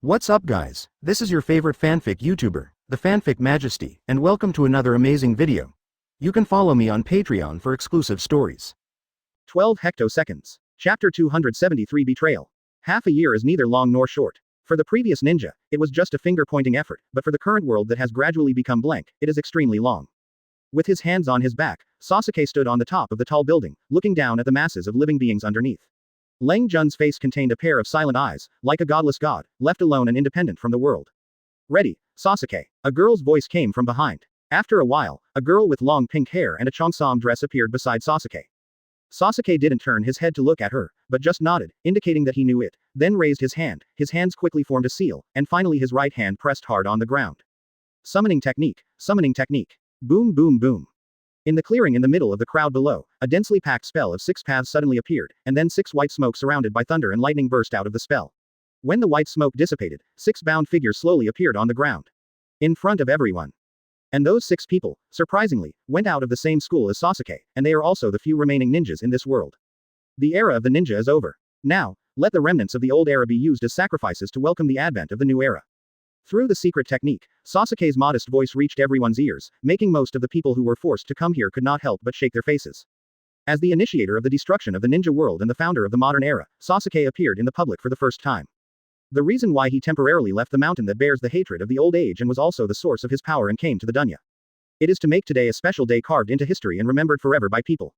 What's up guys, this is your favorite fanfic YouTuber, the Fanfic Majesty, and welcome to another amazing video. You can follow me on Patreon for exclusive stories. 12 hectoseconds. Chapter 273 Betrayal. Half a year is neither long nor short. For the previous ninja, it was just a finger-pointing effort, but for the current world that has gradually become blank, it is extremely long. With his hands on his back, Sasuke stood on the top of the tall building, looking down at the masses of living beings underneath. Lang Jun's face contained a pair of silent eyes, like a godless god, left alone and independent from the world. Ready, Sasuke. A girl's voice came from behind. After a while, a girl with long pink hair and a cheongsam dress appeared beside Sasuke. Sasuke didn't turn his head to look at her, but just nodded, indicating that he knew it, then raised his hand. His hands quickly formed a seal, and finally his right hand pressed hard on the ground. Summoning technique. Summoning technique. Boom boom boom. In the clearing in the middle of the crowd below, a densely packed spell of 6 paths suddenly appeared, and then 6 white smoke surrounded by thunder and lightning burst out of the spell. When the white smoke dissipated, 6 bound figures slowly appeared on the ground. In front of everyone. And those 6 people, surprisingly, went out of the same school as Sasuke, and they are also the few remaining ninjas in this world. The era of the ninja is over. Now, let the remnants of the old era be used as sacrifices to welcome the advent of the new era. Through the secret technique, Sasuke's modest voice reached everyone's ears, making most of the people who were forced to come here could not help but shake their faces. As the initiator of the destruction of the ninja world and the founder of the modern era, Sasuke appeared in the public for the first time. The reason why he temporarily left the mountain that bears the hatred of the old age and was also the source of his power and came to the dunya. It is to make today a special day carved into history and remembered forever by people.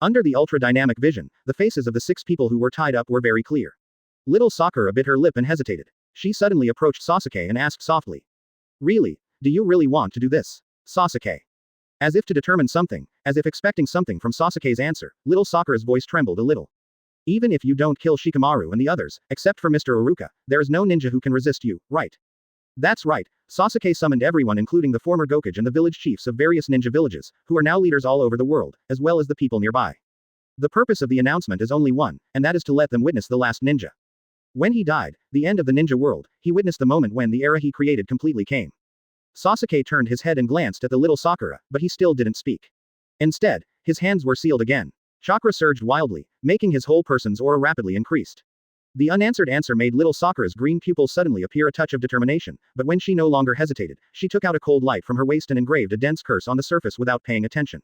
Under the ultra-dynamic vision, the faces of the 6 people who were tied up were very clear. Little Sakura bit her lip and hesitated. She suddenly approached Sasuke and asked softly. Really? Do you really want to do this? Sasuke. As if to determine something, as if expecting something from Sasuke's answer, little Sakura's voice trembled a little. Even if you don't kill Shikamaru and the others, except for Mr. Iruka, there is no ninja who can resist you, right? That's right, Sasuke summoned everyone including the former Hokage and the village chiefs of various ninja villages, who are now leaders all over the world, as well as the people nearby. The purpose of the announcement is only one, and that is to let them witness the last ninja. When he died, the end of the ninja world, he witnessed the moment when the era he created completely came. Sasuke turned his head and glanced at the little Sakura, but he still didn't speak. Instead, his hands were sealed again. Chakra surged wildly, making his whole person's aura rapidly increased. The unanswered answer made little Sakura's green pupils suddenly appear a touch of determination, but when she no longer hesitated, she took out a cold light from her waist and engraved a dense curse on the surface without paying attention.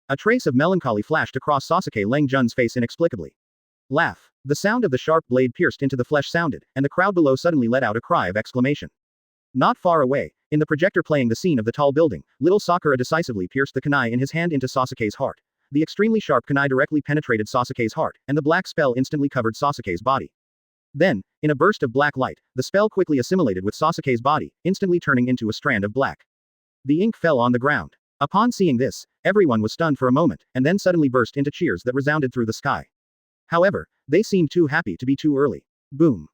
A trace of melancholy flashed across Sasuke Lang Jun's face inexplicably. Laugh. The sound of the sharp blade pierced into the flesh sounded, and the crowd below suddenly let out a cry of exclamation. Not far away, in the projector playing the scene of the tall building, little Sakura decisively pierced the kunai in his hand into Sasuke's heart. The extremely sharp kunai directly penetrated Sasuke's heart, and the black spell instantly covered Sasuke's body. Then, in a burst of black light, the spell quickly assimilated with Sasuke's body, instantly turning into a strand of black. The ink fell on the ground. Upon seeing this, everyone was stunned for a moment, and then suddenly burst into cheers that resounded through the sky. However, they seemed too happy to be too early. Boom.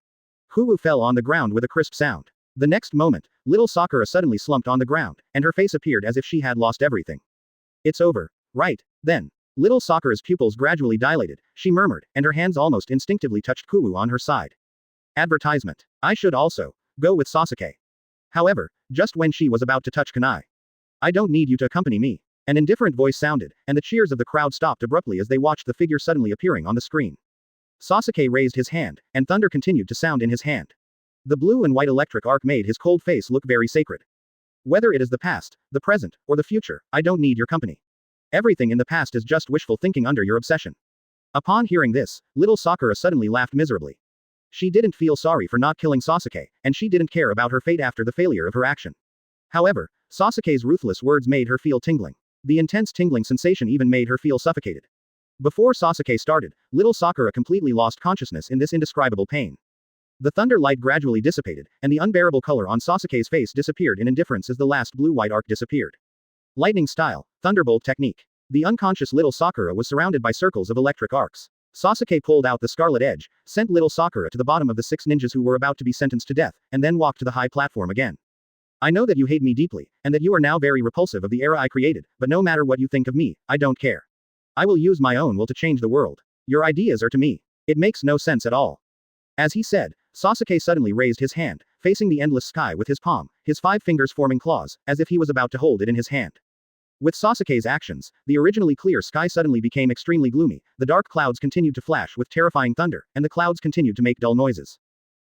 Huwu fell on the ground with a crisp sound. The next moment, little Sakura suddenly slumped on the ground, and her face appeared as if she had lost everything. It's over. Right, then. Little Sakura's pupils gradually dilated, she murmured, and her hands almost instinctively touched Kuwu on her side. Advertisement. I should also go with Sasuke. However, just when she was about to touch kunai. I don't need you to accompany me. An indifferent voice sounded, and the cheers of the crowd stopped abruptly as they watched the figure suddenly appearing on the screen. Sasuke raised his hand, and thunder continued to sound in his hand. The blue and white electric arc made his cold face look very sacred. Whether it is the past, the present, or the future, I don't need your company. Everything in the past is just wishful thinking under your obsession. Upon hearing this, little Sakura suddenly laughed miserably. She didn't feel sorry for not killing Sasuke, and she didn't care about her fate after the failure of her action. However, Sasuke's ruthless words made her feel tingling. The intense tingling sensation even made her feel suffocated. Before Sasuke started, little Sakura completely lost consciousness in this indescribable pain. The thunder light gradually dissipated, and the unbearable color on Sasuke's face disappeared in indifference as the last blue-white arc disappeared. Lightning style, thunderbolt technique. The unconscious little Sakura was surrounded by circles of electric arcs. Sasuke pulled out the scarlet edge, sent little Sakura to the bottom of the 6 ninjas who were about to be sentenced to death, and then walked to the high platform again. I know that you hate me deeply, and that you are now very repulsive of the era I created, but no matter what you think of me, I don't care. I will use my own will to change the world. Your ideas are to me. It makes no sense at all. As he said, Sasuke suddenly raised his hand, facing the endless sky with his palm, his 5 fingers forming claws, as if he was about to hold it in his hand. With Sasuke's actions, the originally clear sky suddenly became extremely gloomy, the dark clouds continued to flash with terrifying thunder, and the clouds continued to make dull noises.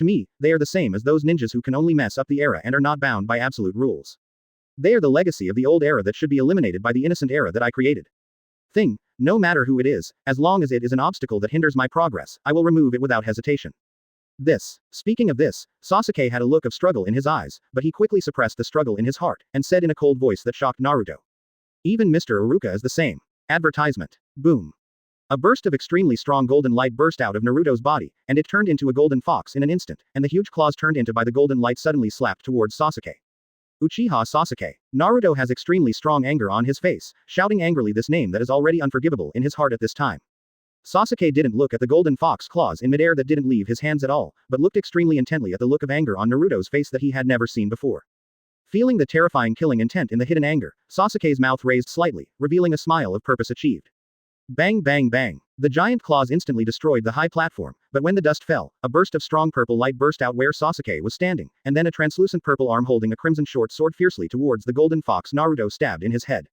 To me, they are the same as those ninjas who can only mess up the era and are not bound by absolute rules. They are the legacy of the old era that should be eliminated by the innocent era that I created. Thing, no matter who it is, as long as it is an obstacle that hinders my progress, I will remove it without hesitation. Speaking of this, Sasuke had a look of struggle in his eyes, but he quickly suppressed the struggle in his heart, and said in a cold voice that shocked Naruto. Even Mr. Iruka is the same. Advertisement. Boom. A burst of extremely strong golden light burst out of Naruto's body, and it turned into a golden fox in an instant, and the huge claws turned into by the golden light suddenly slapped towards Sasuke. Uchiha Sasuke. Naruto has extremely strong anger on his face, shouting angrily this name that is already unforgivable in his heart at this time. Sasuke didn't look at the golden fox claws in midair that didn't leave his hands at all, but looked extremely intently at the look of anger on Naruto's face that he had never seen before. Feeling the terrifying killing intent in the hidden anger, Sasuke's mouth raised slightly, revealing a smile of purpose achieved. Bang bang bang. The giant claws instantly destroyed the high platform, but when the dust fell, a burst of strong purple light burst out where Sasuke was standing, and then a translucent purple arm holding a crimson short sword fiercely towards the golden fox Naruto stabbed in his head.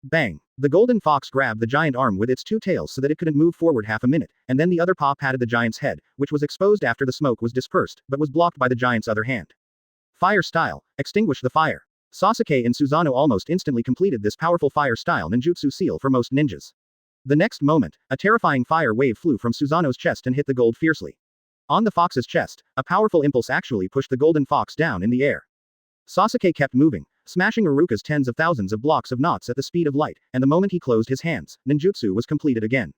Bang. The golden fox grabbed the giant arm with its two tails so that it couldn't move forward half a minute, and then the other paw patted the giant's head, which was exposed after the smoke was dispersed, but was blocked by the giant's other hand. Fire style. Extinguish the fire. Sasuke and Susanoo almost instantly completed this powerful fire style ninjutsu seal for most ninjas. The next moment, a terrifying fire wave flew from Susanoo's chest and hit the gold fiercely. On the fox's chest, a powerful impulse actually pushed the golden fox down in the air. Sasuke kept moving, smashing Iruka's tens of thousands of blocks of knots at the speed of light, and the moment he closed his hands, ninjutsu was completed again.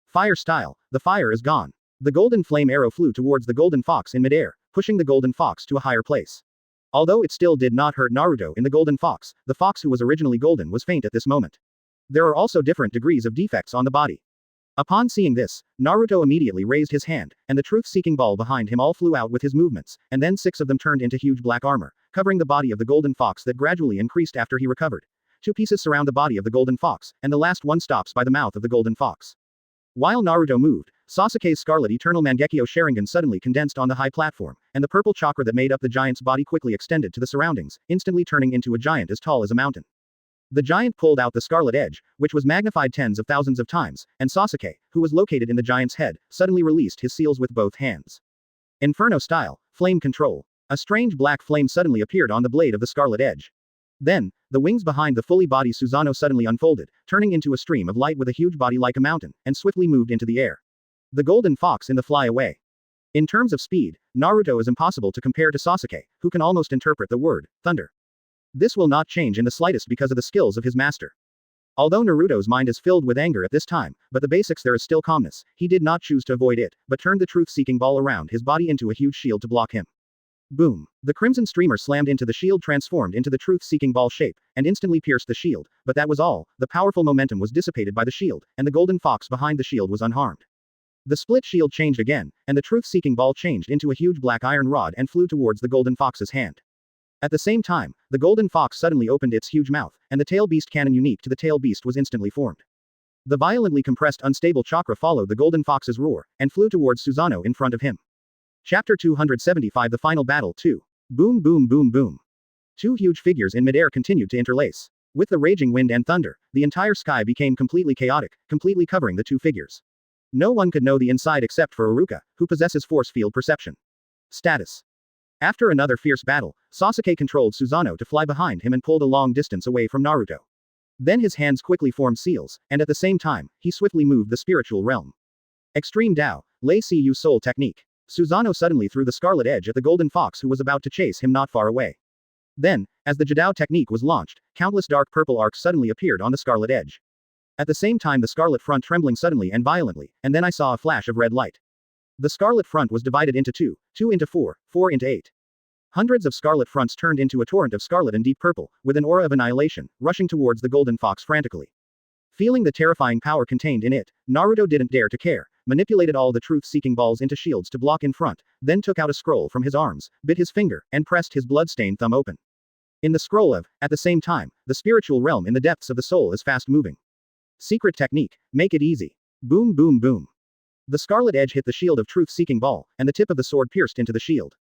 Fire style. The fire is gone. The golden flame arrow flew towards the golden fox in midair, pushing the golden fox to a higher place. Although it still did not hurt Naruto in the golden fox, the fox who was originally golden was faint at this moment. There are also different degrees of defects on the body. Upon seeing this, Naruto immediately raised his hand, and the truth-seeking ball behind him all flew out with his movements, and then 6 of them turned into huge black armor, covering the body of the golden fox that gradually increased after he recovered. 2 pieces surround the body of the golden fox, and the last one stops by the mouth of the golden fox. While Naruto moved, Sasuke's Scarlet Eternal Mangekyo Sharingan suddenly condensed on the high platform, and the purple chakra that made up the giant's body quickly extended to the surroundings, instantly turning into a giant as tall as a mountain. The giant pulled out the scarlet edge, which was magnified tens of thousands of times, and Sasuke, who was located in the giant's head, suddenly released his seals with both hands. Inferno style, flame control. A strange black flame suddenly appeared on the blade of the scarlet edge. Then, the wings behind the fully body Susanoo suddenly unfolded, turning into a stream of light with a huge body like a mountain, and swiftly moved into the air. The golden fox in the fly away. In terms of speed, Naruto is impossible to compare to Sasuke, who can almost interpret the word thunder. This will not change in the slightest because of the skills of his master. Although Naruto's mind is filled with anger at this time, but the basics there is still calmness, he did not choose to avoid it, but turned the truth-seeking ball around his body into a huge shield to block him. Boom. The crimson streamer slammed into the shield transformed into the truth-seeking ball shape, and instantly pierced the shield, but that was all. The powerful momentum was dissipated by the shield, and the golden fox behind the shield was unharmed. The split shield changed again, and the truth-seeking ball changed into a huge black iron rod and flew towards the golden fox's hand. At the same time, the golden fox suddenly opened its huge mouth, and the tail beast cannon unique to the tail beast was instantly formed. The violently compressed unstable chakra followed the golden fox's roar, and flew towards Susanoo in front of him. Chapter 275 The Final Battle 2. Boom boom boom boom. 2 huge figures in midair continued to interlace. With the raging wind and thunder, the entire sky became completely chaotic, completely covering the 2 figures. No one could know the inside except for Iruka, who possesses force field perception. Status. After another fierce battle, Sasuke controlled Susanoo to fly behind him and pulled a long distance away from Naruto. Then his hands quickly formed seals, and at the same time, he swiftly moved the spiritual realm. Extreme Dao, Lei Siyu Soul Technique. Susanoo suddenly threw the scarlet edge at the golden fox who was about to chase him not far away. Then, as the Jidao technique was launched, countless dark purple arcs suddenly appeared on the scarlet edge. At the same time the scarlet front trembling suddenly and violently, and then I saw a flash of red light. The scarlet front was divided into 2, 2 into 4, 4 into 8. Hundreds of scarlet fronts turned into a torrent of scarlet and deep purple, with an aura of annihilation, rushing towards the golden fox frantically. Feeling the terrifying power contained in it, Naruto didn't dare to care, manipulated all the truth-seeking balls into shields to block in front, then took out a scroll from his arms, bit his finger, and pressed his blood-stained thumb open. In the scroll of, at the same time, the spiritual realm in the depths of the soul is fast-moving. Secret technique, make it easy. Boom boom boom. The scarlet edge hit the shield of truth-seeking ball, and the tip of the sword pierced into the shield.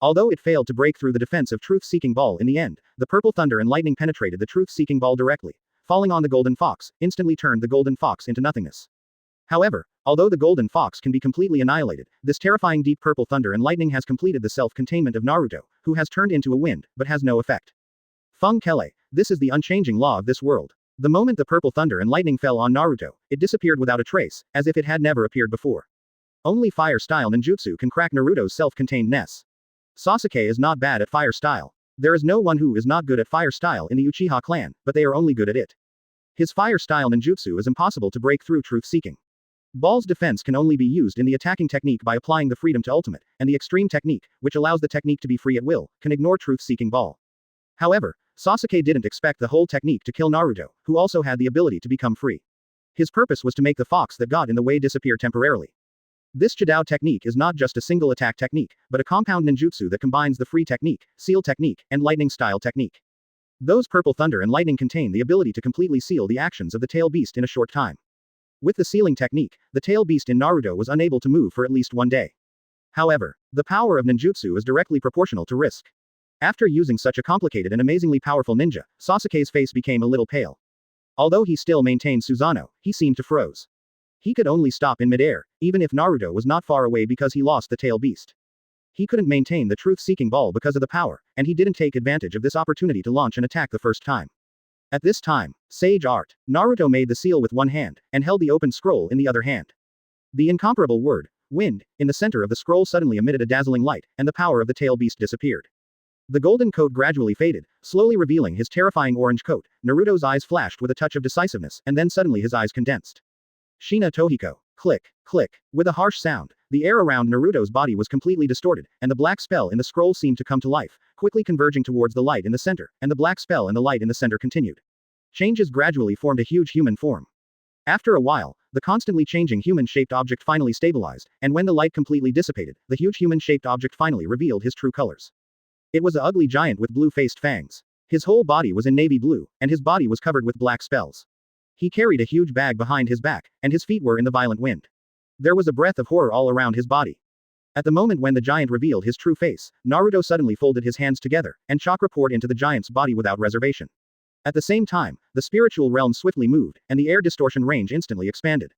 Although it failed to break through the defense of truth-seeking ball in the end, the purple thunder and lightning penetrated the truth-seeking ball directly, falling on the golden fox, instantly turned the golden fox into nothingness. However, although the golden fox can be completely annihilated, this terrifying deep purple thunder and lightning has completed the self-containment of Naruto, who has turned into a wind, but has no effect. Feng Kele, this is the unchanging law of this world. The moment the purple thunder and lightning fell on Naruto, it disappeared without a trace, as if it had never appeared before. Only fire-style ninjutsu can crack Naruto's self-containedness. Sasuke is not bad at fire-style. There is no one who is not good at fire-style in the Uchiha clan, but they are only good at it. His fire-style ninjutsu is impossible to break through truth-seeking. Ball's defense can only be used in the attacking technique by applying the freedom to ultimate, and the extreme technique, which allows the technique to be free at will, can ignore truth-seeking Ball. However, Sasuke didn't expect the whole technique to kill Naruto, who also had the ability to become free. His purpose was to make the fox that got in the way disappear temporarily. This Chidao technique is not just a single attack technique, but a compound ninjutsu that combines the free technique, seal technique, and lightning style technique. Those purple thunder and lightning contain the ability to completely seal the actions of the tail beast in a short time. With the sealing technique, the tail beast in Naruto was unable to move for at least one day. However, the power of ninjutsu is directly proportional to risk. After using such a complicated and amazingly powerful ninja, Sasuke's face became a little pale. Although he still maintained Susanoo, he seemed to froze. He could only stop in midair, even if Naruto was not far away because he lost the tail beast. He couldn't maintain the truth-seeking Ball because of the power, and he didn't take advantage of this opportunity to launch an attack the first time. At this time, Sage Art, Naruto made the seal with one hand, and held the open scroll in the other hand. The incomparable word, wind, in the center of the scroll suddenly emitted a dazzling light, and the power of the tail beast disappeared. The golden coat gradually faded, slowly revealing his terrifying orange coat. Naruto's eyes flashed with a touch of decisiveness, and then suddenly his eyes condensed. Shina Tohiko. Click, click. With a harsh sound, the air around Naruto's body was completely distorted, and the black spell in the scroll seemed to come to life, quickly converging towards the light in the center, and the black spell and the light in the center continued. Changes gradually formed a huge human form. After a while, the constantly changing human-shaped object finally stabilized, and when the light completely dissipated, the huge human-shaped object finally revealed his true colors. It was an ugly giant with blue-faced fangs. His whole body was in navy blue, and his body was covered with black spells. He carried a huge bag behind his back, and his feet were in the violent wind. There was a breath of horror all around his body. At the moment when the giant revealed his true face, Naruto suddenly folded his hands together, and chakra poured into the giant's body without reservation. At the same time, the spiritual realm swiftly moved, and the air distortion range instantly expanded.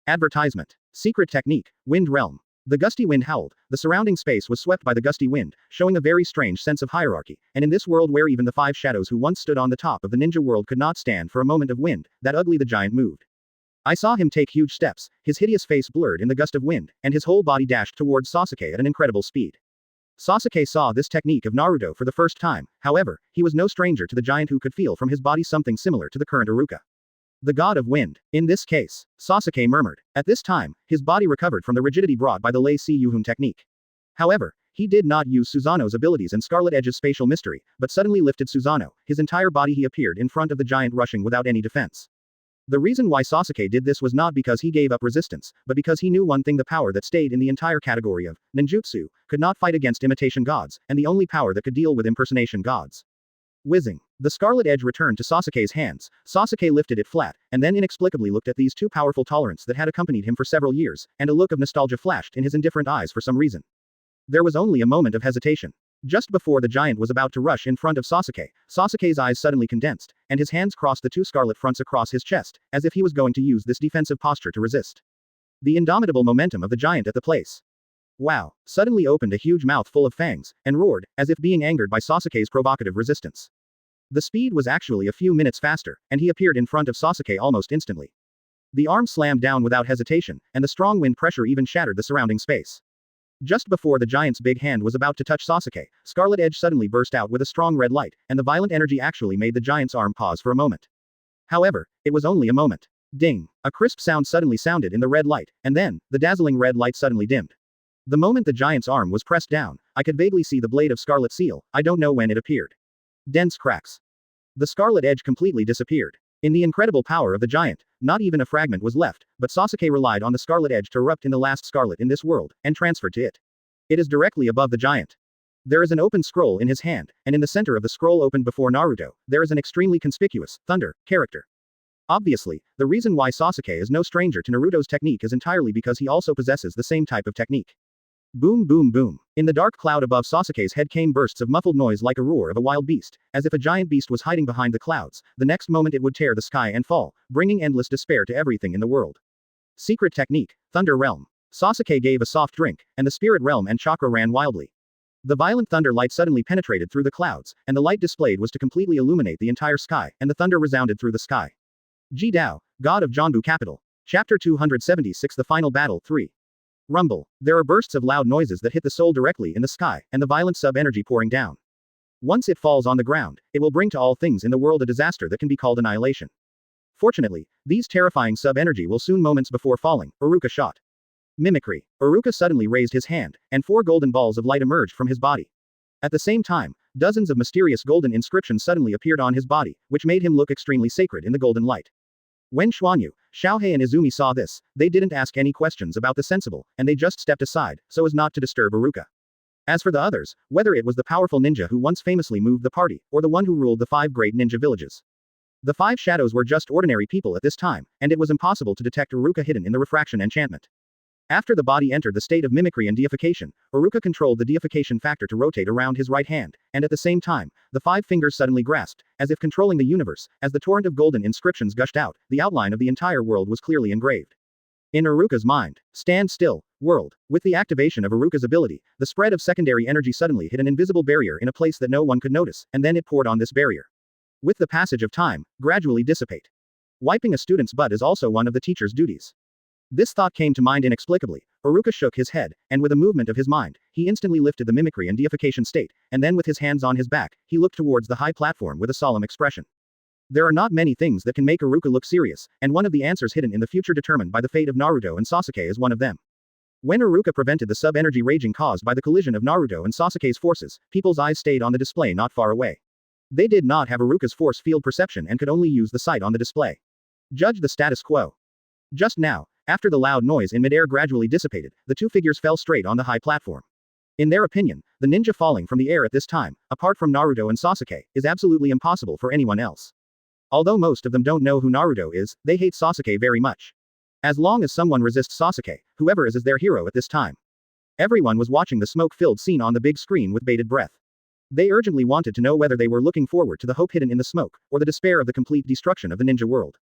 Advertisement. Secret technique, Wind Realm. The gusty wind howled, the surrounding space was swept by the gusty wind, showing a very strange sense of hierarchy, and in this world where even the five shadows who once stood on the top of the ninja world could not stand for a moment of wind, that ugly the giant moved. I saw him take huge steps, his hideous face blurred in the gust of wind, and his whole body dashed towards Sasuke at an incredible speed. Sasuke saw this technique of Naruto for the first time, however, he was no stranger to the giant who could feel from his body something similar to the current Iruka. The god of wind. In this case, Sasuke murmured. At this time, his body recovered from the rigidity brought by the Lei Si Yuhun technique. However, he did not use Susanoo's abilities and Scarlet Edge's spatial mystery, but suddenly lifted Susanoo, his entire body he appeared in front of the giant rushing without any defense. The reason why Sasuke did this was not because he gave up resistance, but because he knew one thing: the power that stayed in the entire category of ninjutsu could not fight against imitation gods, and the only power that could deal with impersonation gods. Whizzing. The Scarlet Edge returned to Sasuke's hands. Sasuke lifted it flat, and then inexplicably looked at these two powerful tolerants that had accompanied him for several years, and a look of nostalgia flashed in his indifferent eyes for some reason. There was only a moment of hesitation. Just before the giant was about to rush in front of Sasuke, Sasuke's eyes suddenly condensed, and his hands crossed the two scarlet fronts across his chest, as if he was going to use this defensive posture to resist. The indomitable momentum of the giant at the place. Wow! Suddenly opened a huge mouth full of fangs, and roared, as if being angered by Sasuke's provocative resistance. The speed was actually a few minutes faster, and he appeared in front of Sasuke almost instantly. The arm slammed down without hesitation, and the strong wind pressure even shattered the surrounding space. Just before the giant's big hand was about to touch Sasuke, Scarlet Edge suddenly burst out with a strong red light, and the violent energy actually made the giant's arm pause for a moment. However, it was only a moment. Ding! A crisp sound suddenly sounded in the red light, and then, the dazzling red light suddenly dimmed. The moment the giant's arm was pressed down, I could vaguely see the blade of Scarlet Seal. I don't know when it appeared. Dense cracks. The Scarlet Edge completely disappeared. In the incredible power of the giant, not even a fragment was left, but Sasuke relied on the Scarlet Edge to erupt in the last scarlet in this world, and transferred to it. It is directly above the giant. There is an open scroll in his hand, and in the center of the scroll opened before Naruto, there is an extremely conspicuous, thunder, character. Obviously, the reason why Sasuke is no stranger to Naruto's technique is entirely because he also possesses the same type of technique. Boom boom boom. In the dark cloud above Sasuke's head came bursts of muffled noise like a roar of a wild beast, as if a giant beast was hiding behind the clouds. The next moment it would tear the sky and fall, bringing endless despair to everything in the world. Secret technique, Thunder Realm. Sasuke gave a soft drink, and the spirit realm and chakra ran wildly. The violent thunder light suddenly penetrated through the clouds, and the light displayed was to completely illuminate the entire sky, and the thunder resounded through the sky. Ji Dao, God of Janbu Capital. Chapter 276 The Final Battle 3. Rumble. There are bursts of loud noises that hit the soul directly in the sky, and the violent sub-energy pouring down. Once it falls on the ground, it will bring to all things in the world a disaster that can be called annihilation. Fortunately, these terrifying sub-energy will soon moments before falling, Iruka shot. Mimicry. Iruka suddenly raised his hand, and 4 golden balls of light emerged from his body. At the same time, dozens of mysterious golden inscriptions suddenly appeared on his body, which made him look extremely sacred in the golden light. When Xuanyu, Xiaohei and Izumi saw this, they didn't ask any questions about the sensible, and they just stepped aside, so as not to disturb Iruka. As for the others, whether it was the powerful ninja who once famously moved the party, or the one who ruled the 5 great ninja villages. The 5 shadows were just ordinary people at this time, and it was impossible to detect Iruka hidden in the refraction enchantment. After the body entered the state of mimicry and deification, Iruka controlled the deification factor to rotate around his right hand, and at the same time, the 5 fingers suddenly grasped, as if controlling the universe. As the torrent of golden inscriptions gushed out, the outline of the entire world was clearly engraved. In Iruka's mind, stand still, world. With the activation of Iruka's ability, the spread of secondary energy suddenly hit an invisible barrier in a place that no one could notice, and then it poured on this barrier. With the passage of time, gradually dissipate. Wiping a student's butt is also one of the teacher's duties. This thought came to mind inexplicably. Iruka shook his head, and with a movement of his mind, he instantly lifted the mimicry and deification state, and then with his hands on his back, he looked towards the high platform with a solemn expression. There are not many things that can make Iruka look serious, and one of the answers hidden in the future determined by the fate of Naruto and Sasuke is one of them. When Iruka prevented the sub-energy raging caused by the collision of Naruto and Sasuke's forces, people's eyes stayed on the display not far away. They did not have Iruka's force field perception and could only use the sight on the display. Judge the status quo. Just now, after the loud noise in midair gradually dissipated, the 2 figures fell straight on the high platform. In their opinion, the ninja falling from the air at this time, apart from Naruto and Sasuke, is absolutely impossible for anyone else. Although most of them don't know who Naruto is, they hate Sasuke very much. As long as someone resists Sasuke, whoever is their hero at this time. Everyone was watching the smoke-filled scene on the big screen with bated breath. They urgently wanted to know whether they were looking forward to the hope hidden in the smoke, or the despair of the complete destruction of the ninja world.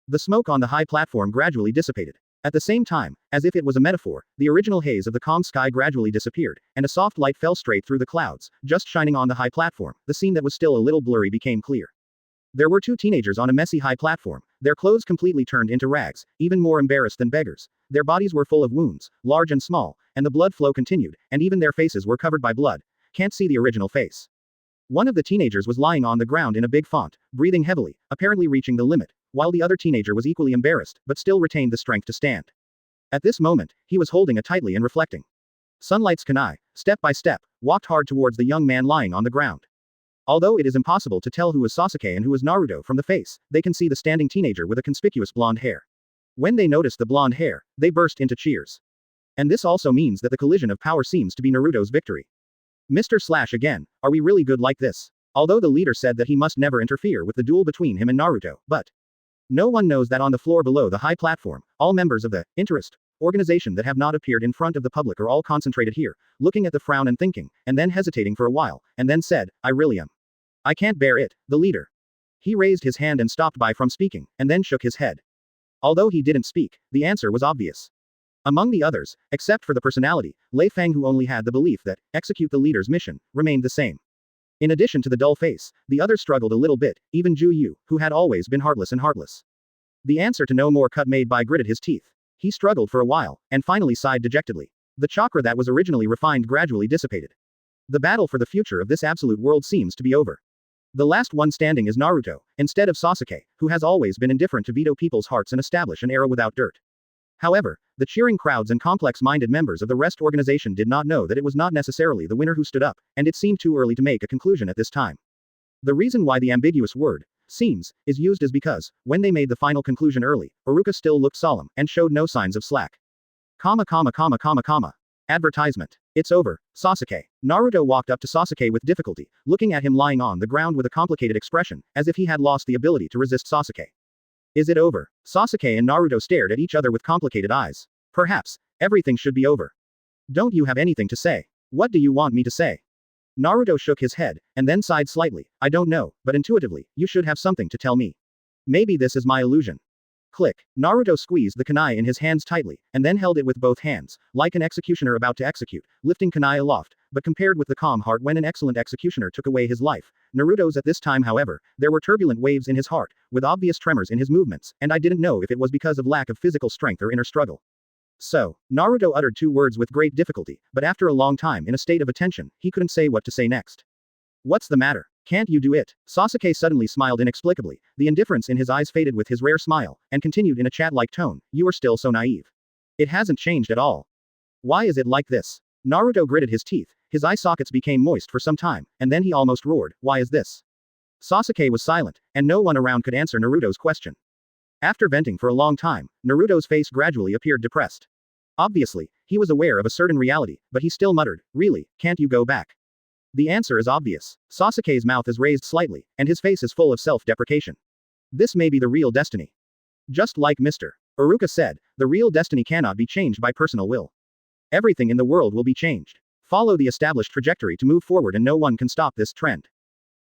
The smoke on the high platform gradually dissipated. At the same time, as if it was a metaphor, the original haze of the calm sky gradually disappeared, and a soft light fell straight through the clouds, just shining on the high platform. The scene that was still a little blurry became clear. There were 2 teenagers on a messy high platform, their clothes completely turned into rags, even more embarrassed than beggars. Their bodies were full of wounds, large and small, and the blood flow continued, and even their faces were covered by blood. Can't see the original face. One of the teenagers was lying on the ground in a big font, breathing heavily, apparently reaching the limit, while the other teenager was equally embarrassed, but still retained the strength to stand. At this moment, he was holding it tightly and reflecting. Sunlight's Kunai, step by step, walked hard towards the young man lying on the ground. Although it is impossible to tell who is Sasuke and who is Naruto from the face, they can see the standing teenager with a conspicuous blonde hair. When they noticed the blonde hair, they burst into cheers. And this also means that the collision of power seems to be Naruto's victory. Mr. Slash again, are we really good like this? Although the leader said that he must never interfere with the duel between him and Naruto, but no one knows that on the floor below the high platform, all members of the interest organization that have not appeared in front of the public are all concentrated here, looking at the frown and thinking, and then hesitating for a while, and then said, I really am. I can't bear it, the leader. He raised his hand and stopped by from speaking, and then shook his head. Although he didn't speak, the answer was obvious. Among the others, except for the personality, Lei Fang, who only had the belief that, execute the leader's mission, remained the same. In addition to the dull face, the others struggled a little bit, even Ju Yu, who had always been heartless and heartless. The answer to no more cut made by gritted his teeth. He struggled for a while, and finally sighed dejectedly. The chakra that was originally refined gradually dissipated. The battle for the future of this absolute world seems to be over. The last one standing is Naruto, instead of Sasuke, who has always been indifferent to veto people's hearts and establish an era without dirt. However, the cheering crowds and complex-minded members of the rest organization did not know that it was not necessarily the winner who stood up, and it seemed too early to make a conclusion at this time. The reason why the ambiguous word, seems, is used is because, when they made the final conclusion early, Iruka still looked solemn, and showed no signs of slack. Advertisement. It's over, Sasuke. Naruto walked up to Sasuke with difficulty, looking at him lying on the ground with a complicated expression, as if he had lost the ability to resist Sasuke. Is it over? Sasuke and Naruto stared at each other with complicated eyes. Perhaps, everything should be over. Don't you have anything to say? What do you want me to say? Naruto shook his head, and then sighed slightly. I don't know, but intuitively, you should have something to tell me. Maybe this is my illusion. Click. Naruto squeezed the kunai in his hands tightly, and then held it with both hands, like an executioner about to execute, lifting kunai aloft, but compared with the calm heart when an excellent executioner took away his life, Naruto's at this time however, there were turbulent waves in his heart, with obvious tremors in his movements, and I didn't know if it was because of lack of physical strength or inner struggle. So, Naruto uttered 2 words with great difficulty, but after a long time in a state of attention, he couldn't say what to say next. What's the matter? Can't you do it? Sasuke suddenly smiled inexplicably, the indifference in his eyes faded with his rare smile, and continued in a chat-like tone, you are still so naive. It hasn't changed at all. Why is it like this? Naruto gritted his teeth, his eye sockets became moist for some time, and then he almost roared, why is this? Sasuke was silent, and no one around could answer Naruto's question. After venting for a long time, Naruto's face gradually appeared depressed. Obviously, he was aware of a certain reality, but he still muttered, really, can't you go back? The answer is obvious. Sasuke's mouth is raised slightly, and his face is full of self-deprecation. This may be the real destiny. Just like Mr. Iruka said, the real destiny cannot be changed by personal will. Everything in the world will be changed. Follow the established trajectory to move forward and no one can stop this trend.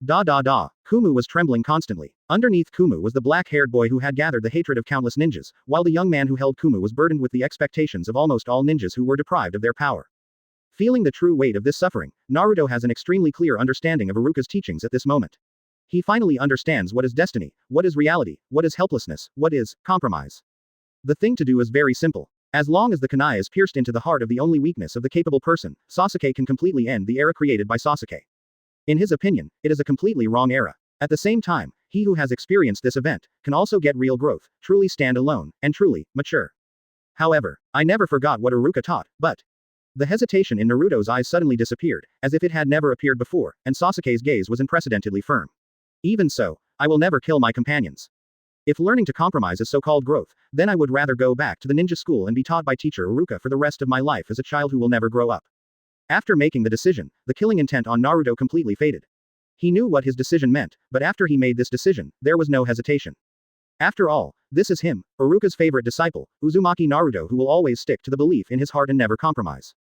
Kumu was trembling constantly. Underneath Kumu was the black-haired boy who had gathered the hatred of countless ninjas, while the young man who held Kumu was burdened with the expectations of almost all ninjas who were deprived of their power. Feeling the true weight of this suffering, Naruto has an extremely clear understanding of Iruka's teachings at this moment. He finally understands what is destiny, what is reality, what is helplessness, what is compromise. The thing to do is very simple. As long as the kunai is pierced into the heart of the only weakness of the capable person, Sasuke can completely end the era created by Sasuke. In his opinion, it is a completely wrong era. At the same time, he who has experienced this event, can also get real growth, truly stand alone, and truly mature. However, I never forgot what Iruka taught, but the hesitation in Naruto's eyes suddenly disappeared, as if it had never appeared before, and Sasuke's gaze was unprecedentedly firm. Even so, I will never kill my companions. If learning to compromise is so-called growth, then I would rather go back to the ninja school and be taught by teacher Iruka for the rest of my life as a child who will never grow up. After making the decision, the killing intent on Naruto completely faded. He knew what his decision meant, but after he made this decision, there was no hesitation. After all, this is him, Iruka's favorite disciple, Uzumaki Naruto, who will always stick to the belief in his heart and never compromise.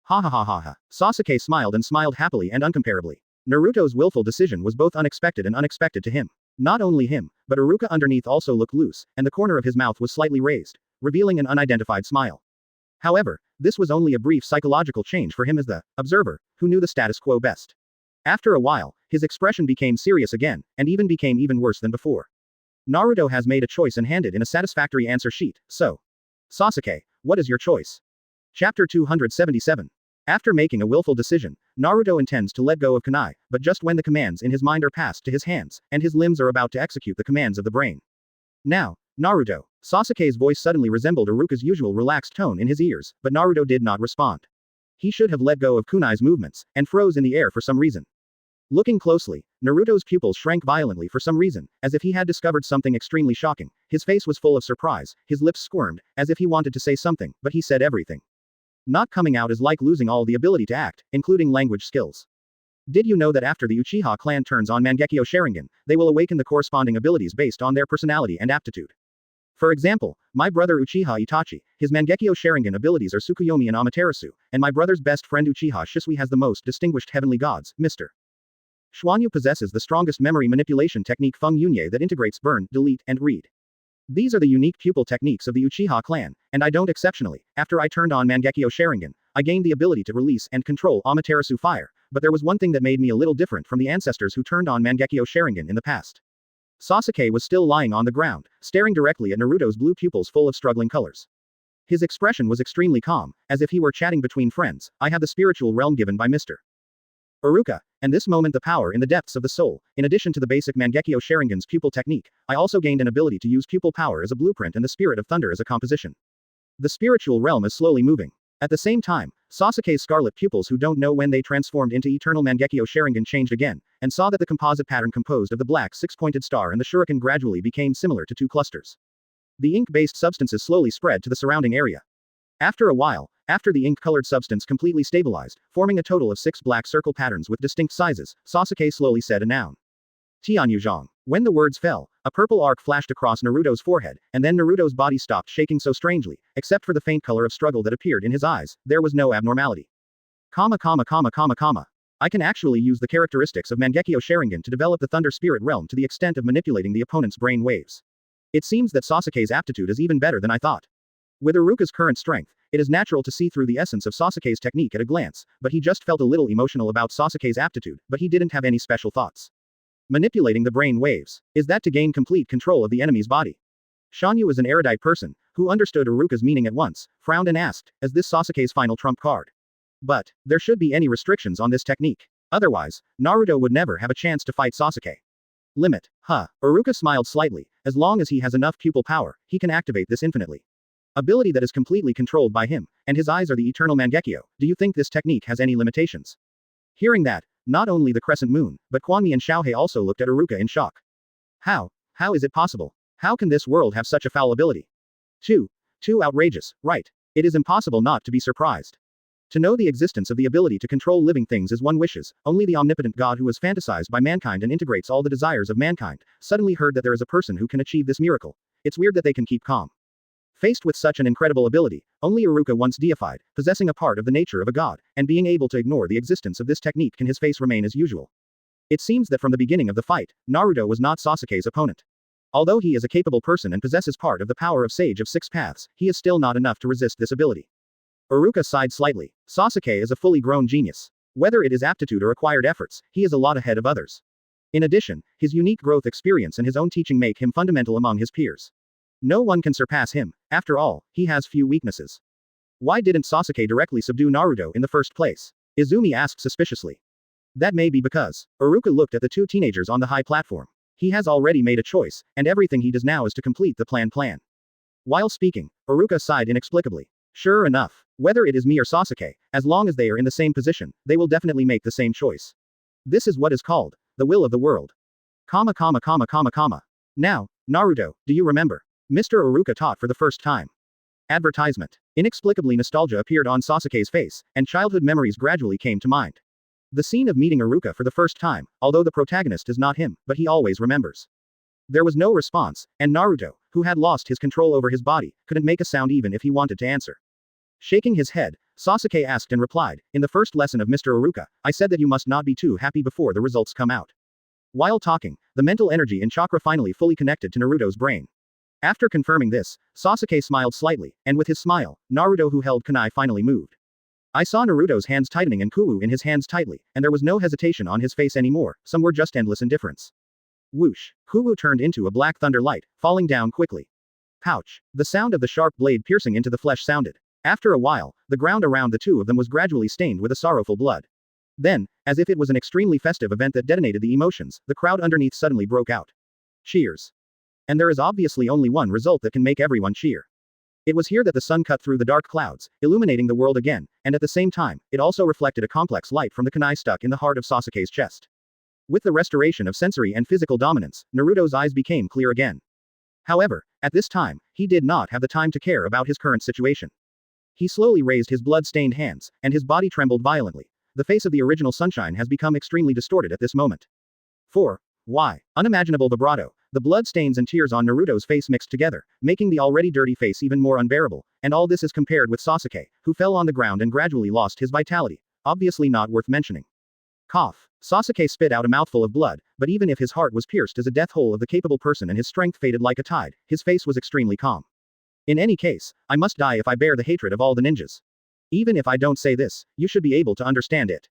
Ha ha ha ha ha. Sasuke smiled and smiled happily and uncomparably. Naruto's willful decision was both unexpected and unexpected to him. Not only him, but Iruka underneath also looked loose, and the corner of his mouth was slightly raised, revealing an unidentified smile. However, this was only a brief psychological change for him as the observer, who knew the status quo best. After a while, his expression became serious again, and even became even worse than before. Naruto has made a choice and handed in a satisfactory answer sheet, so. Sasuke, what is your choice? Chapter 277. After making a willful decision, Naruto intends to let go of kunai, but just when the commands in his mind are passed to his hands, and his limbs are about to execute the commands of the brain. Now, Naruto. Sasuke's voice suddenly resembled Iruka's usual relaxed tone in his ears, but Naruto did not respond. He should have let go of kunai's movements, and froze in the air for some reason. Looking closely, Naruto's pupils shrank violently for some reason, as if he had discovered something extremely shocking. His face was full of surprise, his lips squirmed, as if he wanted to say something, but he said everything. Not coming out is like losing all the ability to act, including language skills. Did you know that after the Uchiha clan turns on Mangekyo Sharingan, they will awaken the corresponding abilities based on their personality and aptitude? For example, my brother Uchiha Itachi, his Mangekyo Sharingan abilities are Tsukuyomi and Amaterasu, and my brother's best friend Uchiha Shisui has the most distinguished heavenly gods, Mr. Xuanyu possesses the strongest memory manipulation technique Feng Yunye that integrates burn, delete, and read. These are the unique pupil techniques of the Uchiha clan, and I don't exceptionally. After I turned on Mangekyo Sharingan, I gained the ability to release and control Amaterasu fire, but there was one thing that made me a little different from the ancestors who turned on Mangekyo Sharingan in the past. Sasuke was still lying on the ground, staring directly at Naruto's blue pupils full of struggling colors. His expression was extremely calm, as if he were chatting between friends. I have the spiritual realm given by Mr. Iruka, and this moment the power in the depths of the soul. In addition to the basic Mangekyo Sharingan's pupil technique, I also gained an ability to use pupil power as a blueprint and the spirit of thunder as a composition. The spiritual realm is slowly moving. At the same time, Sasuke's scarlet pupils who don't know when they transformed into eternal Mangekyo Sharingan changed again, and saw that the composite pattern composed of the black six-pointed star and the shuriken gradually became similar to 2 clusters. The ink-based substances slowly spread to the surrounding area. After a while, after the ink-colored substance completely stabilized, forming a total of 6 black circle patterns with distinct sizes, Sasuke slowly said a noun. Tianyuzhang. When the words fell, a purple arc flashed across Naruto's forehead, and then Naruto's body stopped shaking so strangely, except for the faint color of struggle that appeared in his eyes, there was no abnormality. I can actually use the characteristics of Mangekyo Sharingan to develop the Thunder Spirit Realm to the extent of manipulating the opponent's brain waves. It seems that Sasuke's aptitude is even better than I thought. With Iruka's current strength, it is natural to see through the essence of Sasuke's technique at a glance, but he just felt a little emotional about Sasuke's aptitude, but he didn't have any special thoughts. Manipulating the brain waves. Is that to gain complete control of the enemy's body? Shanyu is an erudite person, who understood Iruka's meaning at once, frowned and asked, is this Sasuke's final trump card? But, there should be any restrictions on this technique. Otherwise, Naruto would never have a chance to fight Sasuke. Limit. Iruka smiled slightly, as long as he has enough pupil power, he can activate this infinitely. Ability that is completely controlled by him, and his eyes are the eternal Mangekyo. Do you think this technique has any limitations? Hearing that, not only the crescent moon, but Kwanmi and Xiaohei also looked at Iruka in shock. How is it possible? How can this world have such a foul ability? Too outrageous, right? It is impossible not to be surprised. To know the existence of the ability to control living things is one wishes, only the omnipotent God who is fantasized by mankind and integrates all the desires of mankind, suddenly heard that there is a person who can achieve this miracle. It's weird that they can keep calm. Faced with such an incredible ability, only Iruka once deified, possessing a part of the nature of a god, and being able to ignore the existence of this technique can his face remain as usual. It seems that from the beginning of the fight, Naruto was not Sasuke's opponent. Although he is a capable person and possesses part of the power of Sage of Six Paths, he is still not enough to resist this ability. Iruka sighed slightly. Sasuke is a fully grown genius. Whether it is aptitude or acquired efforts, he is a lot ahead of others. In addition, his unique growth experience and his own teaching make him fundamental among his peers. No one can surpass him, after all, he has few weaknesses. Why didn't Sasuke directly subdue Naruto in the first place? Izumi asked suspiciously. That may be because. Iruka looked at the two teenagers on the high platform. He has already made a choice, and everything he does now is to complete the plan. While speaking, Iruka sighed inexplicably. Sure enough, whether it is me or Sasuke, as long as they are in the same position, they will definitely make the same choice. This is what is called the will of the world. Now, Naruto, do you remember? Mr. Iruka taught for the first time. Advertisement. Inexplicably nostalgia appeared on Sasuke's face, and childhood memories gradually came to mind. The scene of meeting Iruka for the first time, although the protagonist is not him, but he always remembers. There was no response, and Naruto, who had lost his control over his body, couldn't make a sound even if he wanted to answer. Shaking his head, Sasuke asked and replied, in the first lesson of Mr. Iruka, I said that you must not be too happy before the results come out. While talking, the mental energy and chakra finally fully connected to Naruto's brain. After confirming this, Sasuke smiled slightly, and with his smile, Naruto who held kunai finally moved. I saw Naruto's hands tightening and Kuwu in his hands tightly, and there was no hesitation on his face anymore, some were just endless indifference. Whoosh, Kuwu turned into a black thunder light, falling down quickly. Pouch. The sound of the sharp blade piercing into the flesh sounded. After a while, the ground around the two of them was gradually stained with a sorrowful blood. Then, as if it was an extremely festive event that detonated the emotions, the crowd underneath suddenly broke out. Cheers. And there is obviously only one result that can make everyone cheer. It was here that the sun cut through the dark clouds, illuminating the world again, and at the same time, it also reflected a complex light from the kunai stuck in the heart of Sasuke's chest. With the restoration of sensory and physical dominance, Naruto's eyes became clear again. However, at this time, he did not have the time to care about his current situation. He slowly raised his blood-stained hands, and his body trembled violently. The face of the original sunshine has become extremely distorted at this moment. 4. Why? Unimaginable vibrato. The blood stains and tears on Naruto's face mixed together, making the already dirty face even more unbearable, and all this is compared with Sasuke, who fell on the ground and gradually lost his vitality. Obviously not worth mentioning. Cough. Sasuke spit out a mouthful of blood, but even if his heart was pierced as a death hole of the capable person and his strength faded like a tide, his face was extremely calm. In any case, I must die if I bear the hatred of all the ninjas. Even if I don't say this, you should be able to understand it.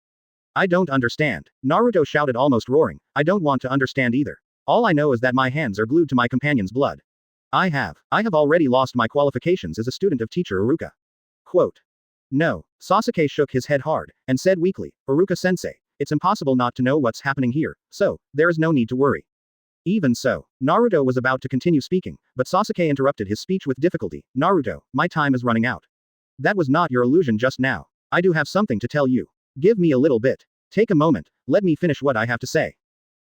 I don't understand. Naruto shouted almost roaring, I don't want to understand either. All I know is that my hands are glued to my companion's blood. I have already lost my qualifications as a student of teacher Iruka. Quote. No. Sasuke shook his head hard, and said weakly, Iruka-sensei, it's impossible not to know what's happening here, so, there is no need to worry. Even so, Naruto was about to continue speaking, but Sasuke interrupted his speech with difficulty. Naruto, my time is running out. That was not your illusion just now. I do have something to tell you. Give me a little bit. Take a moment, let me finish what I have to say.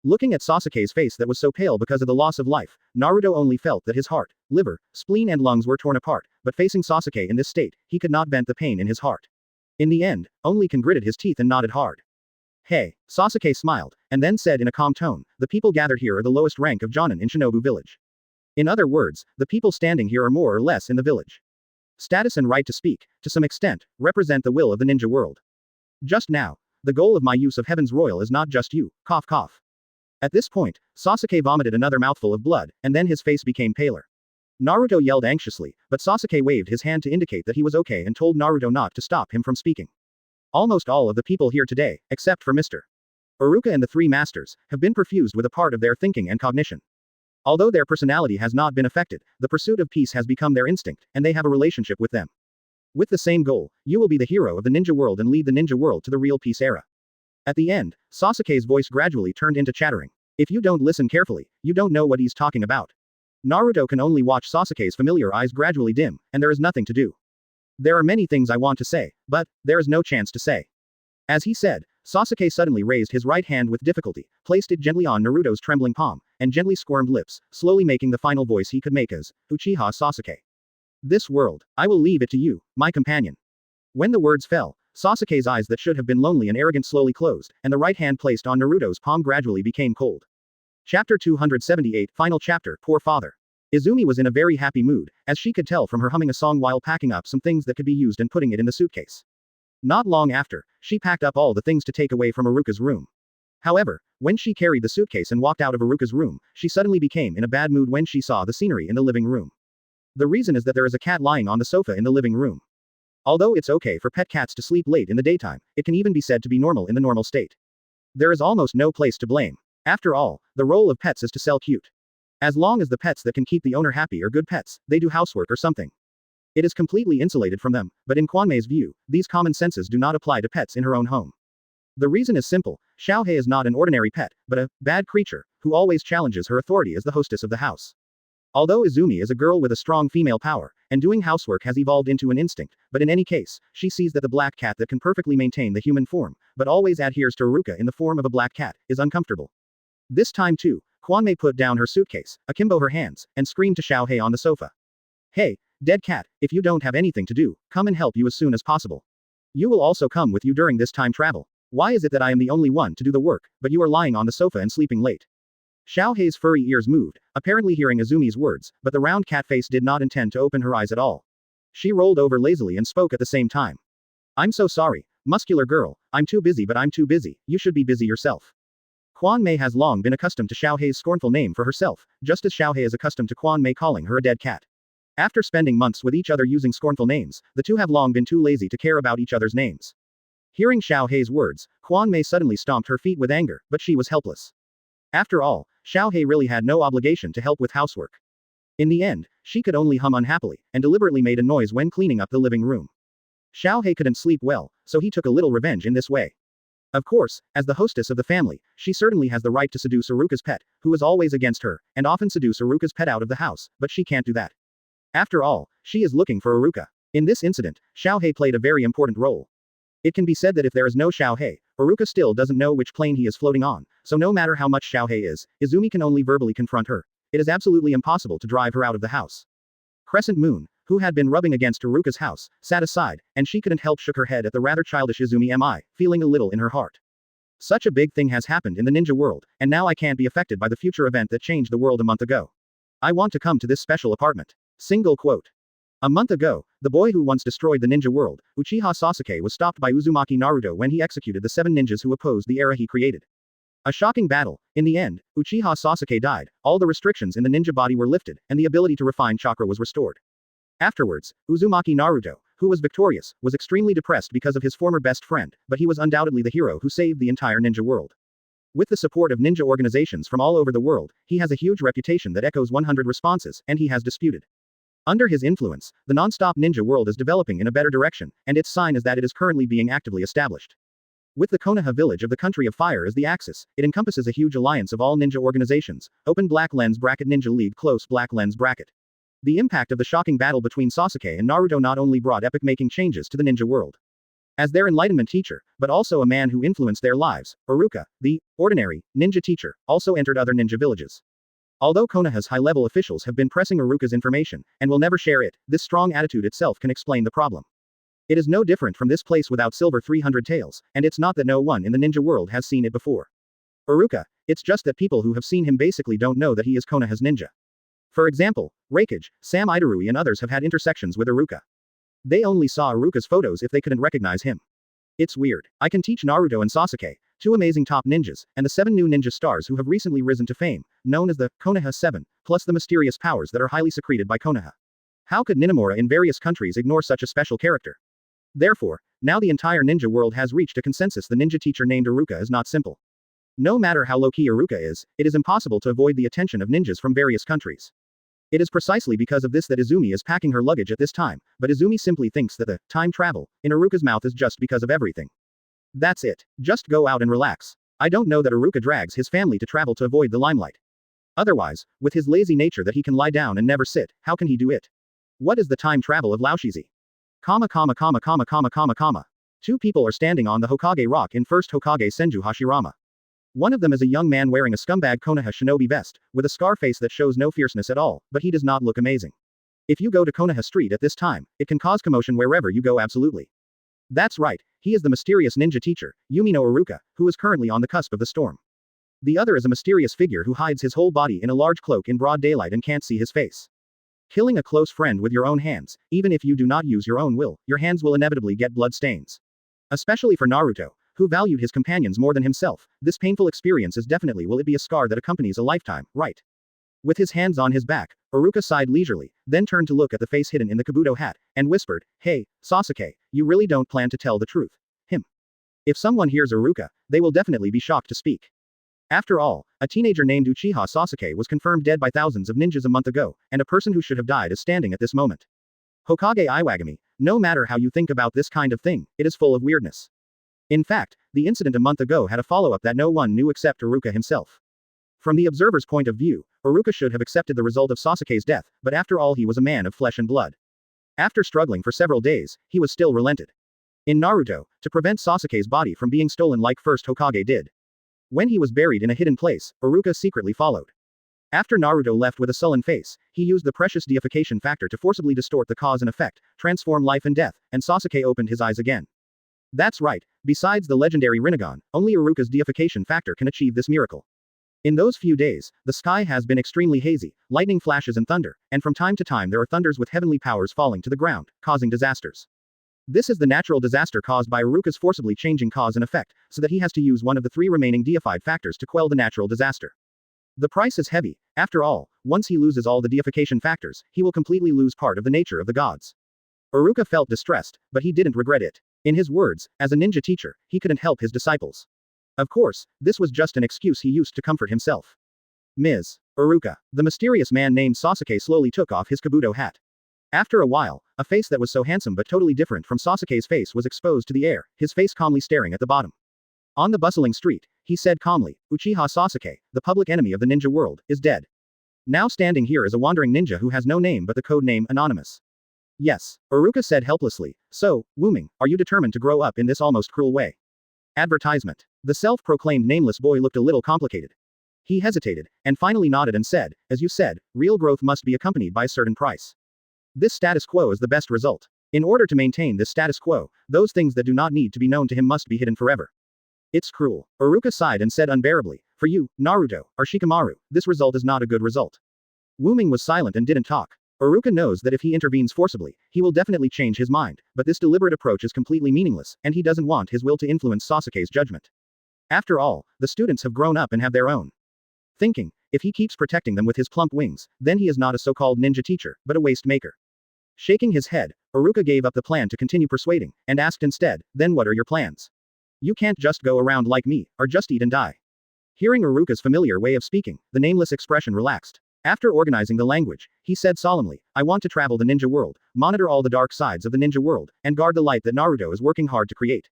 Looking at Sasuke's face that was so pale because of the loss of life, Naruto only felt that his heart, liver, spleen and lungs were torn apart, but facing Sasuke in this state, he could not vent the pain in his heart. In the end, only Ken gritted his teeth and nodded hard. Hey, Sasuke smiled, and then said in a calm tone, the people gathered here are the lowest rank of Jonin in Shinobu village. In other words, the people standing here are more or less in the village. Status and right to speak, to some extent, represent the will of the ninja world. Just now, the goal of my use of Heaven's Royal is not just you, cough cough. At this point, Sasuke vomited another mouthful of blood, and then his face became paler. Naruto yelled anxiously, but Sasuke waved his hand to indicate that he was okay and told Naruto not to stop him from speaking. Almost all of the people here today, except for Mr. Iruka and the three masters, have been perfused with a part of their thinking and cognition. Although their personality has not been affected, the pursuit of peace has become their instinct, and they have a relationship with them. With the same goal, you will be the hero of the ninja world and lead the ninja world to the real peace era. At the end, Sasuke's voice gradually turned into chattering. If you don't listen carefully, you don't know what he's talking about. Naruto can only watch Sasuke's familiar eyes gradually dim, and there is nothing to do. There are many things I want to say, but there is no chance to say. As he said, Sasuke suddenly raised his right hand with difficulty, placed it gently on Naruto's trembling palm, and gently squirmed lips, slowly making the final voice he could make as, Uchiha Sasuke. This world, I will leave it to you, my companion. When the words fell, Sasuke's eyes that should have been lonely and arrogant slowly closed, and the right hand placed on Naruto's palm gradually became cold. Chapter 278 Final Chapter Poor Father. Izumi was in a very happy mood, as she could tell from her humming a song while packing up some things that could be used and putting it in the suitcase. Not long after, she packed up all the things to take away from Iruka's room. However, when she carried the suitcase and walked out of Iruka's room, she suddenly became in a bad mood when she saw the scenery in the living room. The reason is that there is a cat lying on the sofa in the living room. Although it's okay for pet cats to sleep late in the daytime, it can even be said to be normal in the normal state. There is almost no place to blame. After all, the role of pets is to sell cute. As long as the pets that can keep the owner happy are good pets, they do housework or something. It is completely insulated from them, but in Kwanmei's view, these common senses do not apply to pets in her own home. The reason is simple, Xiaohei is not an ordinary pet, but a bad creature, who always challenges her authority as the hostess of the house. Although Izumi is a girl with a strong female power, and doing housework has evolved into an instinct, but in any case, she sees that the black cat that can perfectly maintain the human form, but always adheres to Iruka in the form of a black cat, is uncomfortable. This time too, Kwanmei put down her suitcase, akimbo her hands, and screamed to Xiaohei on the sofa. Hey, dead cat, if you don't have anything to do, come and help you as soon as possible. You will also come with you during this time travel. Why is it that I am the only one to do the work, but you are lying on the sofa and sleeping late? Xiaohei's furry ears moved, apparently hearing Izumi's words, but the round cat face did not intend to open her eyes at all. She rolled over lazily and spoke at the same time. I'm so sorry, muscular girl, I'm too busy but I'm too busy, you should be busy yourself. Kwanmei has long been accustomed to Xiaohei's scornful name for herself, just as Xiaohei is accustomed to Kwanmei calling her a dead cat. After spending months with each other using scornful names, the two have long been too lazy to care about each other's names. Hearing Xiaohei's words, Kwanmei suddenly stomped her feet with anger, but she was helpless. After all, Xiaohei really had no obligation to help with housework. In the end, she could only hum unhappily, and deliberately made a noise when cleaning up the living room. Xiaohei couldn't sleep well, so he took a little revenge in this way. Of course, as the hostess of the family, she certainly has the right to seduce Iruka's pet, who is always against her, and often seduce Iruka's pet out of the house, but she can't do that. After all, she is looking for Iruka. In this incident, Xiaohei played a very important role. It can be said that if there is no Xiaohei, Iruka still doesn't know which plane he is floating on, so no matter how much Xiaohei is, Izumi can only verbally confront her. It is absolutely impossible to drive her out of the house. Crescent Moon, who had been rubbing against Iruka's house, sat aside, and she couldn't help shook her head at the rather childish Izumi mi, feeling a little in her heart. Such a big thing has happened in the ninja world, and now I can't be affected by the future event that changed the world a month ago. I want to come to this special apartment. Single quote. A month ago, the boy who once destroyed the ninja world, Uchiha Sasuke, was stopped by Uzumaki Naruto when he executed the 7 ninjas who opposed the era he created. A shocking battle. In the end, Uchiha Sasuke died, all the restrictions in the ninja body were lifted, and the ability to refine chakra was restored. Afterwards, Uzumaki Naruto, who was victorious, was extremely depressed because of his former best friend, but he was undoubtedly the hero who saved the entire ninja world. With the support of ninja organizations from all over the world, he has a huge reputation that echoes 100 responses, and he has disputed. Under his influence, the non-stop ninja world is developing in a better direction, and its sign is that it is currently being actively established. With the Konoha village of the country of fire as the axis, it encompasses a huge alliance of all ninja organizations, open black lens bracket ninja league close black lens bracket. The impact of the shocking battle between Sasuke and Naruto not only brought epic-making changes to the ninja world. As their enlightenment teacher, but also a man who influenced their lives, Iruka, the ordinary ninja teacher, also entered other ninja villages. Although Konoha's high-level officials have been pressing Iruka's information, and will never share it, this strong attitude itself can explain the problem. It is no different from this place without silver 300 tails, and it's not that no one in the ninja world has seen it before. Iruka, it's just that people who have seen him basically don't know that he is Konoha's ninja. For example, Raikage, Sam Idarui and others have had intersections with Iruka. They only saw Iruka's photos if they couldn't recognize him. It's weird. I can teach Naruto and Sasuke 2 amazing top ninjas, and the 7 new ninja stars who have recently risen to fame, known as the Konoha 7, plus the mysterious powers that are highly secreted by Konoha. How could Ninamura in various countries ignore such a special character? Therefore, now the entire ninja world has reached a consensus the ninja teacher named Iruka is not simple. No matter how low-key Iruka is, it is impossible to avoid the attention of ninjas from various countries. It is precisely because of this that Izumi is packing her luggage at this time, but Izumi simply thinks that the time travel in Iruka's mouth is just because of everything. That's it. Just go out and relax. I don't know that Iruka drags his family to travel to avoid the limelight. Otherwise, with his lazy nature that he can lie down and never sit, how can he do it? What is the time travel of Laoshizi? Comma comma comma comma comma comma comma. 2 people are standing on the Hokage rock in first Hokage Senju Hashirama. One of them is a young man wearing a scumbag Konoha Shinobi vest, with a scar face that shows no fierceness at all, but he does not look amazing. If you go to Konoha Street at this time, it can cause commotion wherever you go absolutely. That's right, he is the mysterious ninja teacher, Umino Iruka, who is currently on the cusp of the storm. The other is a mysterious figure who hides his whole body in a large cloak in broad daylight and can't see his face. Killing a close friend with your own hands, even if you do not use your own will, your hands will inevitably get blood stains. Especially for Naruto, who valued his companions more than himself, this painful experience is definitely will it be a scar that accompanies a lifetime, right? With his hands on his back, Iruka sighed leisurely, then turned to look at the face hidden in the kabuto hat, and whispered, "Hey, Sasuke, you really don't plan to tell the truth. Him." If someone hears Iruka, they will definitely be shocked to speak. After all, a teenager named Uchiha Sasuke was confirmed dead by thousands of ninjas a month ago, and a person who should have died is standing at this moment. Hokage Iwagami, no matter how you think about this kind of thing, it is full of weirdness. In fact, the incident a month ago had a follow-up that no one knew except Iruka himself. From the observer's point of view, Iruka should have accepted the result of Sasuke's death, but after all he was a man of flesh and blood. After struggling for several days, he was still relented. In Naruto, to prevent Sasuke's body from being stolen like first Hokage did. When he was buried in a hidden place, Iruka secretly followed. After Naruto left with a sullen face, he used the precious deification factor to forcibly distort the cause and effect, transform life and death, and Sasuke opened his eyes again. That's right, besides the legendary Rinnegan, only Iruka's deification factor can achieve this miracle. In those few days, the sky has been extremely hazy, lightning flashes and thunder, and from time to time there are thunders with heavenly powers falling to the ground, causing disasters. This is the natural disaster caused by Iruka's forcibly changing cause and effect, so that he has to use one of the 3 remaining deified factors to quell the natural disaster. The price is heavy. After all, once he loses all the deification factors, he will completely lose part of the nature of the gods. Iruka felt distressed, but he didn't regret it. In his words, as a ninja teacher, he couldn't help his disciples. Of course, this was just an excuse he used to comfort himself. Ms. Iruka. The mysterious man named Sasuke slowly took off his kabuto hat. After a while, a face that was so handsome but totally different from Sasuke's face was exposed to the air, his face calmly staring at the bottom. On the bustling street, he said calmly, "Uchiha Sasuke, the public enemy of the ninja world, is dead. Now standing here is a wandering ninja who has no name but the code name Anonymous." Yes, Iruka said helplessly. "So, Wuming, are you determined to grow up in this almost cruel way?" Advertisement. The self-proclaimed nameless boy looked a little complicated. He hesitated, and finally nodded and said, "As you said, real growth must be accompanied by a certain price. This status quo is the best result. In order to maintain this status quo, those things that do not need to be known to him must be hidden forever." It's cruel. Iruka sighed and said unbearably, "For you, Naruto, or Shikamaru, this result is not a good result." Wuming was silent and didn't talk. Iruka knows that if he intervenes forcibly, he will definitely change his mind, but this deliberate approach is completely meaningless, and he doesn't want his will to influence Sasuke's judgment. After all, the students have grown up and have their own thinking. If he keeps protecting them with his plump wings, then he is not a so-called ninja teacher, but a waste maker. Shaking his head, Iruka gave up the plan to continue persuading, and asked instead, "Then what are your plans? You can't just go around like me, or just eat and die." Hearing Iruka's familiar way of speaking, the nameless expression relaxed. After organizing the language, he said solemnly, "I want to travel the ninja world, monitor all the dark sides of the ninja world, and guard the light that Naruto is working hard to create."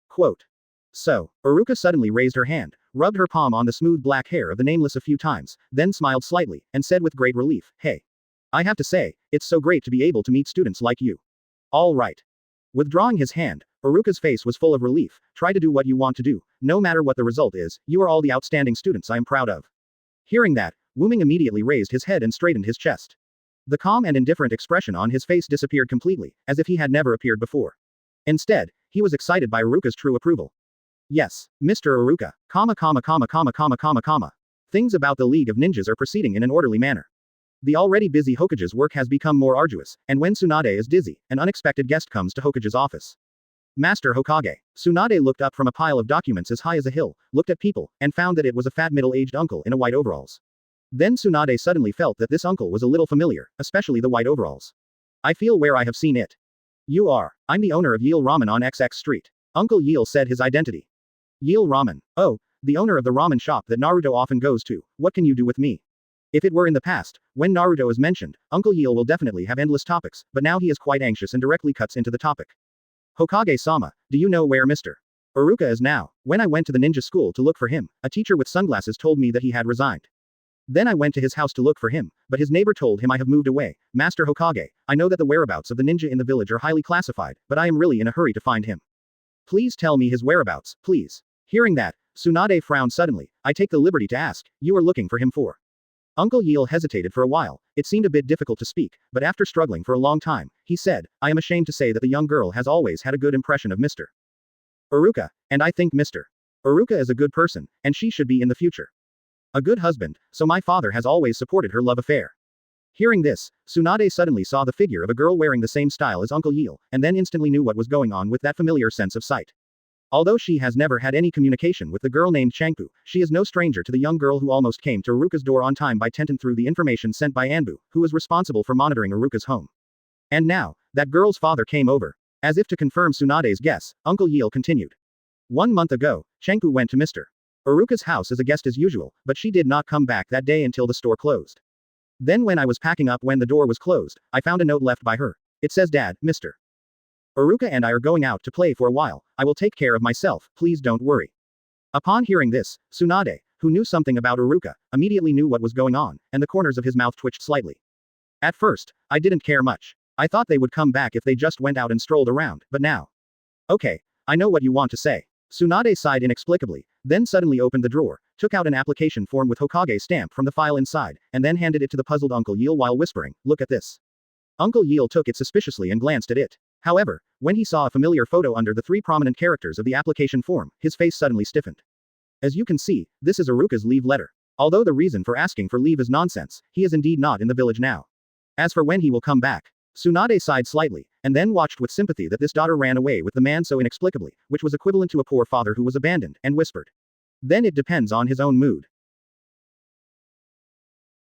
Quote. So, Iruka suddenly raised her hand, rubbed her palm on the smooth black hair of the nameless a few times, then smiled slightly, and said with great relief, "Hey. I have to say, it's so great to be able to meet students like you." All right. Withdrawing his hand, Iruka's face was full of relief. "Try to do what you want to do, no matter what the result is, you are all the outstanding students I am proud of." Hearing that, Wuming immediately raised his head and straightened his chest. The calm and indifferent expression on his face disappeared completely, as if he had never appeared before. Instead, he was excited by Iruka's true approval. "Yes, Mr. Iruka, Things about the League of Ninjas are proceeding in an orderly manner. The already busy Hokage's work has become more arduous, and when Tsunade is dizzy, an unexpected guest comes to Hokage's office. Master Hokage. Tsunade looked up from a pile of documents as high as a hill, looked at people, and found that it was a fat middle-aged uncle in a white overalls. Then Tsunade suddenly felt that this uncle was a little familiar, especially the white overalls. I feel where I have seen it. You are. I'm the owner of Yeel Ramen on XX Street. Uncle Yeel said his identity. Yeel Ramen. Oh, the owner of the ramen shop that Naruto often goes to. What can you do with me? If it were in the past, when Naruto is mentioned, Uncle Yeel will definitely have endless topics, but now he is quite anxious and directly cuts into the topic. Hokage-sama, do you know where Mr. Iruka is now? When I went to the ninja school to look for him, a teacher with sunglasses told me that he had resigned. Then I went to his house to look for him, but his neighbor told him I have moved away. Master Hokage, I know that the whereabouts of the ninja in the village are highly classified, but I am really in a hurry to find him. Please tell me his whereabouts, please. Hearing that, Tsunade frowned suddenly. I take the liberty to ask, you are looking for him for? Uncle Yeel hesitated for a while. It seemed a bit difficult to speak, but after struggling for a long time, he said, I am ashamed to say that the young girl has always had a good impression of Mr. Iruka, and I think Mr. Iruka is a good person, and she should be in the future. A good husband, so my father has always supported her love affair. Hearing this, Tsunade suddenly saw the figure of a girl wearing the same style as Uncle Yeel, and then instantly knew what was going on with that familiar sense of sight. Although she has never had any communication with the girl named Changpu, she is no stranger to the young girl who almost came to Iruka's door on time by Tenten through the information sent by Anbu, who was responsible for monitoring Iruka's home. And now, that girl's father came over. As if to confirm Tsunade's guess, Uncle Yeel continued. 1 month ago, Changpu went to Mr. Iruka's house as a guest as usual, but she did not come back that day until the store closed. Then when I was packing up when the door was closed, I found a note left by her. It says, Dad, Mr. Iruka and I are going out to play for a while. I will take care of myself, please don't worry. Upon hearing this, Tsunade, who knew something about Iruka, immediately knew what was going on, and the corners of his mouth twitched slightly. At first, I didn't care much. I thought they would come back if they just went out and strolled around, but now. Okay, I know what you want to say. Tsunade sighed inexplicably, then suddenly opened the drawer, took out an application form with Hokage stamp from the file inside, and then handed it to the puzzled Uncle Yeel while whispering, look at this. Uncle Yeel took it suspiciously and glanced at it. However, when he saw a familiar photo under the 3 prominent characters of the application form, his face suddenly stiffened. As you can see, this is Iruka's leave letter. Although the reason for asking for leave is nonsense, he is indeed not in the village now. As for when he will come back, Tsunade sighed slightly, and then watched with sympathy that this daughter ran away with the man so inexplicably, which was equivalent to a poor father who was abandoned, and whispered. Then it depends on his own mood.